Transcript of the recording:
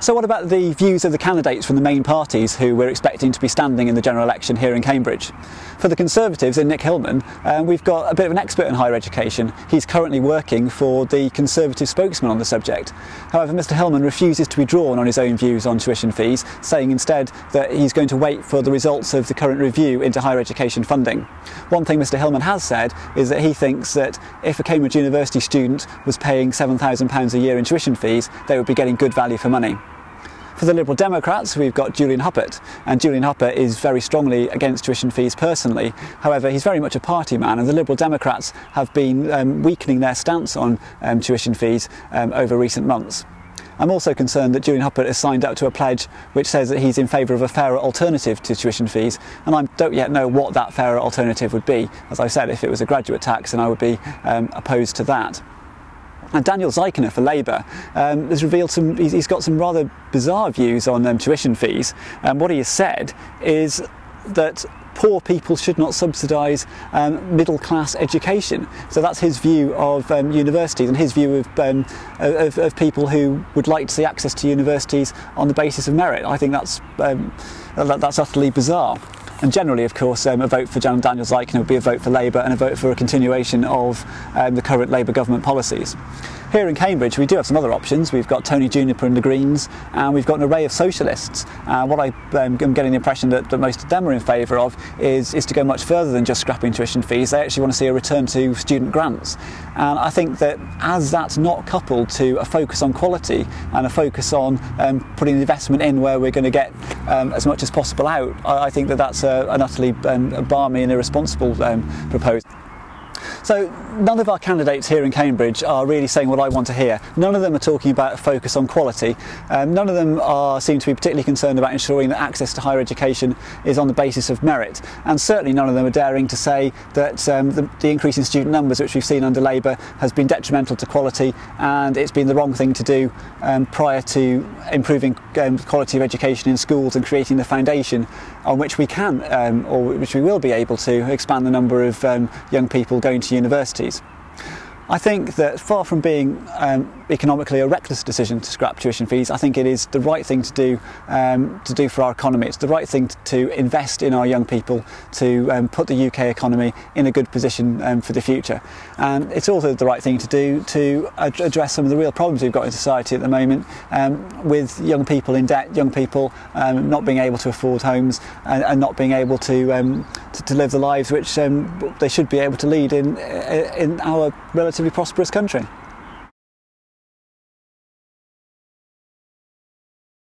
So what about the views of the candidates from the main parties who we're expecting to be standing in the general election here in Cambridge? For the Conservatives and Nick Hillman, we've got a bit of an expert in higher education. He's currently working for the Conservative spokesman on the subject. However, Mr Hillman refuses to be drawn on his own views on tuition fees, saying instead that he's going to wait for the results of the current review into higher education funding. One thing Mr Hillman has said is that he thinks that if a Cambridge University student was paying £7,000 a year in tuition fees, they would be getting good value for money. For the Liberal Democrats, we've got Julian Huppert, and Julian Huppert is very strongly against tuition fees personally. However, he's very much a party man, and the Liberal Democrats have been weakening their stance on tuition fees over recent months. I'm also concerned that Julian Huppert has signed up to a pledge which says that he's in favour of a fairer alternative to tuition fees, and I don't yet know what that fairer alternative would be. As I said, if it was a graduate tax, then I would be opposed to that. And Daniel Zeichner for Labour has revealed he's got some rather bizarre views on tuition fees. What he has said is that poor people should not subsidise middle class education. So that's his view of universities and his view of people who would like to see access to universities on the basis of merit. I think that's utterly bizarre. And generally, of course, a vote for Daniel Zeichner would be a vote for Labour and a vote for a continuation of the current Labour government policies. Here in Cambridge, we do have some other options. We've got Tony Juniper and the Greens, and we've got an array of socialists. What I'm getting the impression that most of them are in favour of is to go much further than just scrapping tuition fees. They actually want to see a return to student grants. And I think that as that's not coupled to a focus on quality and a focus on putting the investment in where we're going to get as much as possible out, I think that that's an utterly balmy and irresponsible proposal. So none of our candidates here in Cambridge are really saying what I want to hear. None of them are talking about a focus on quality. None of them seem to be particularly concerned about ensuring that access to higher education is on the basis of merit. And certainly none of them are daring to say that the increase in student numbers which we've seen under Labour has been detrimental to quality, and it's been the wrong thing to do prior to improving quality of education in schools and creating the foundation on which we can, or which we will be able to expand the number of young people going to universities. I think that far from being economically a reckless decision to scrap tuition fees, I think it is the right thing to do for our economy. It's the right thing to invest in our young people, to put the UK economy in a good position for the future. And it's also the right thing to do to address some of the real problems we've got in society at the moment, with young people in debt, young people not being able to afford homes, and not being able to live the lives which they should be able to lead in our relatively prosperous country.